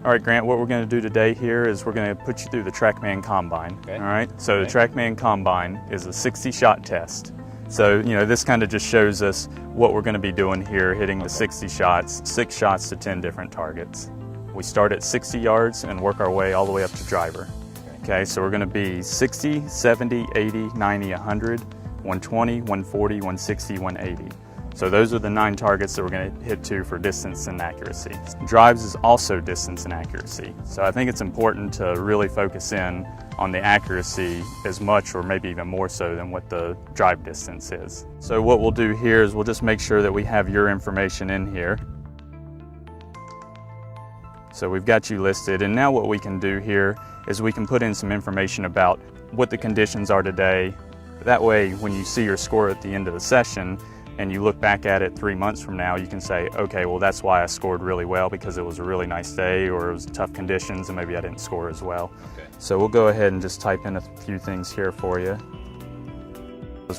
All right, Grant, what we're going to do today here is we're going to put you through the TrackMan Combine. Okay. All right, so the TrackMan Combine is a 60-shot test. So, this kind of just shows us what we're going to be doing here, hitting the 60 shots, 6 shots to 10 different targets. We start at 60 yards and work our way all the way up to driver. Okay, so we're going to be 60, 70, 80, 90, 100, 120, 140, 160, 180. So those are the 9 targets that we're going to hit to for distance and accuracy. Drives is also distance and accuracy. So I think it's important to really focus in on the accuracy as much or maybe even more so than what the drive distance is. So what we'll do here is we'll just make sure that we have your information in here. So we've got you listed, and now what we can do here is we can put in some information about what the conditions are today. That way when you see your score at the end of the session, and you look back at it 3 months from now, you can say, okay, well that's why I scored really well, because it was a really nice day or it was tough conditions and maybe I didn't score as well. Okay. So we'll go ahead and just type in a few things here for you.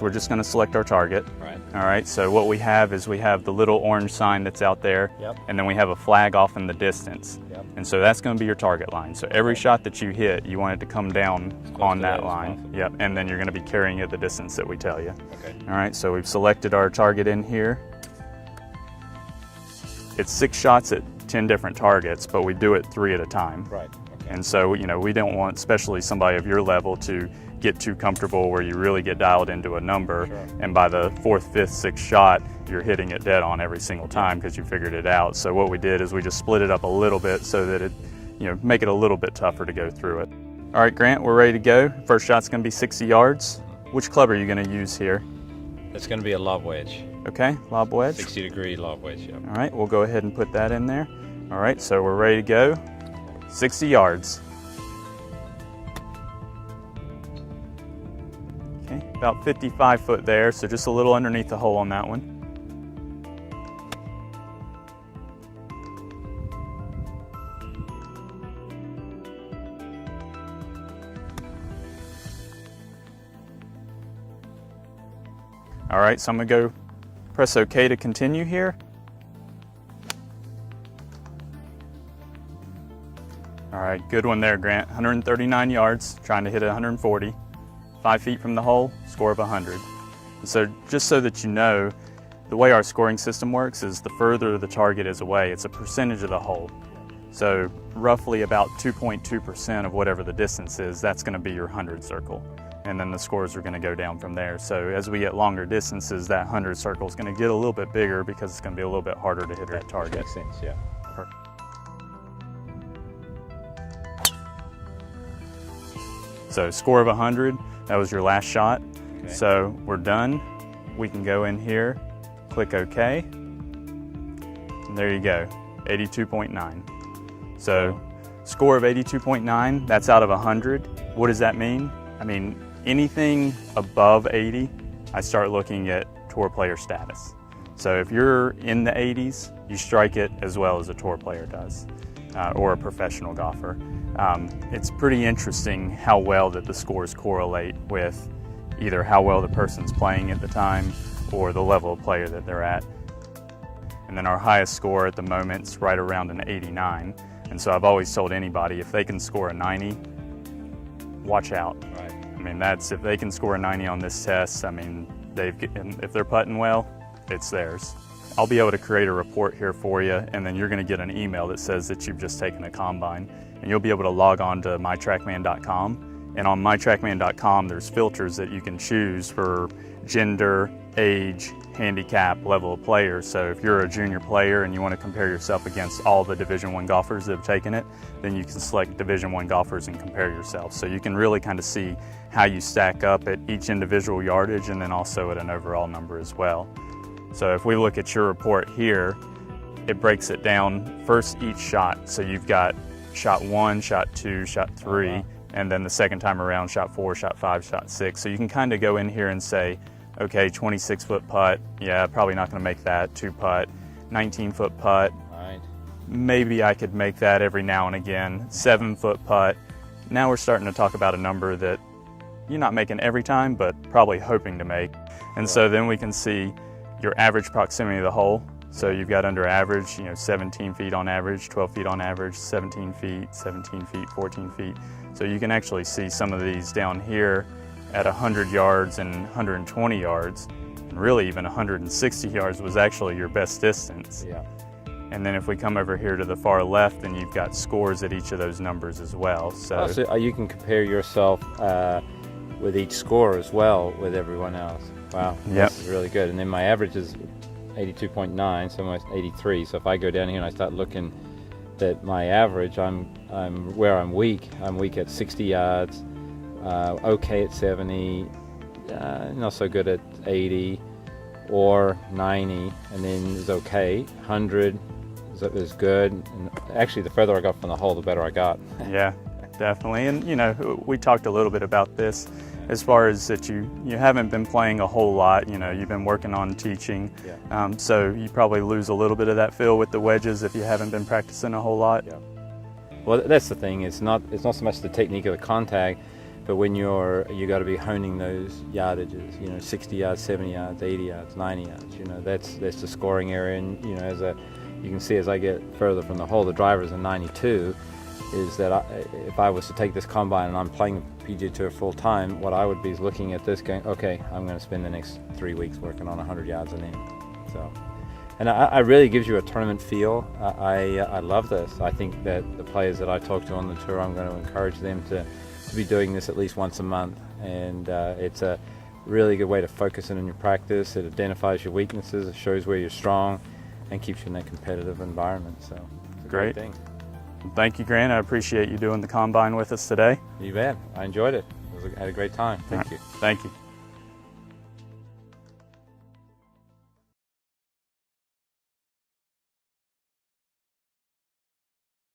We're just going to select our target. Right. All right, so what we have is we have the little orange sign that's out there, Yep. and then we have a flag off in the distance. Yep. And so that's going to be your target line. So every shot that you hit, you want it to come down on that line. Yep, and then you're going to be carrying it the distance that we tell you. Okay. All right, so we've selected our target in here. It's 6 shots at 10 different targets, but we do it 3 at a time. Right. Okay. And so, we don't want, especially somebody of your level, to get too comfortable where you really get dialed into a number. Sure. And by the 4th, 5th, 6th shot, you're hitting it dead on every single time because you figured it out. So what we did is we just split it up a little bit so that it, make it a little bit tougher to go through it. All right, Grant, we're ready to go. First shot's going to be 60 yards. Which club are you going to use here? It's going to be a lob wedge. Okay, lob wedge. 60-degree lob wedge, yeah. All right, we'll go ahead and put that in there. All right, so we're ready to go. 60 yards. Okay, about 55 foot there, so just a little underneath the hole on that one. All right, so I'm gonna go press OK to continue here. All right, good one there, Grant. 139 yards, trying to hit 140. 5 feet from the hole, score of 100. And so just so that you know, the way our scoring system works is the further the target is away, it's a percentage of the hole. So roughly about 2.2% of whatever the distance is, that's going to be your 100 circle. And then the scores are going to go down from there. So as we get longer distances, that 100 circle is going to get a little bit bigger because it's going to be a little bit harder to hit that target. Makes sense, yeah. Perfect. So score of 100, that was your last shot. Okay. So we're done. We can go in here, click OK, and there you go, 82.9. So score of 82.9, that's out of 100. What does that mean? I mean, anything above 80, I start looking at tour player status. So if you're in the 80s, you strike it as well as a tour player does, or a professional golfer. It's pretty interesting how well that the scores correlate with either how well the person's playing at the time or the level of player that they're at. And then our highest score at the moment is right around an 89. And so I've always told anybody, if they can score a 90, watch out. Right. I mean, if they can score a 90 on this test, I mean, if they're putting well, it's theirs. I'll be able to create a report here for you, and then you're going to get an email that says that you've just taken a combine, and you'll be able to log on to mytrackman.com. And on mytrackman.com, there's filters that you can choose for gender, age, handicap, level of player. So if you're a junior player and you want to compare yourself against all the Division I golfers that have taken it, then you can select Division I golfers and compare yourself. So you can really kind of see how you stack up at each individual yardage and then also at an overall number as well. So if we look at your report here, it breaks it down first each shot. So you've got shot 1, shot 2, shot 3, and then the second time around, shot 4, shot 5, shot 6. So you can kind of go in here and say, okay, 26-foot putt, yeah, probably not going to make that. 2 putt, 19-foot putt, Right. maybe I could make that every now and again. 7-foot putt. Now we're starting to talk about a number that you're not making every time, but probably hoping to make. And so then we can see your average proximity of the hole, So you've got under average, 17 feet on average, 12 feet on average, 17 feet, 17 feet, 14 feet. So you can actually see some of these down here at 100 yards and 120 yards, and really even 160 yards was actually your best distance. Yeah. And then if we come over here to the far left, then you've got scores at each of those numbers as well. So, So you can compare yourself with each score as well with everyone else. Wow, Yep. This is really good. And then my average is 82.9, so almost 83. So if I go down here and I start looking at my average, I'm where I'm weak. I'm weak at 60 yards, okay at 70, not so good at 80 or 90, and then is okay. 100 is good. And actually, the further I got from the hole, the better I got. yeah, definitely. And we talked a little bit about this as far as that you haven't been playing a whole lot. You've been working on teaching, Yeah. so you probably lose a little bit of that feel with the wedges if you haven't been practicing a whole lot. Yeah. Well, that's the thing. It's not so much the technique of the contact, but when you got to be honing those yardages. 60 yards, 70 yards, 80 yards, 90 yards. That's the scoring area. And you can see as I get further from the hole, the driver's a 92. Is that if I was to take this combine and I'm playing the PGA Tour full time, what I would be is looking at this going, okay, I'm going to spend the next 3 weeks working on 100 yards an in. So, and I really gives you a tournament feel. I love this. I think that the players that I talk to on the tour, I'm going to encourage them to be doing this at least once a month. And it's a really good way to focus in on your practice. It identifies your weaknesses, it shows where you're strong, and keeps you in that competitive environment. So it's a great thing. Thank you, Grant. I appreciate you doing the combine with us today. You bet. I enjoyed it. I had a great time. Thank you. Thank you.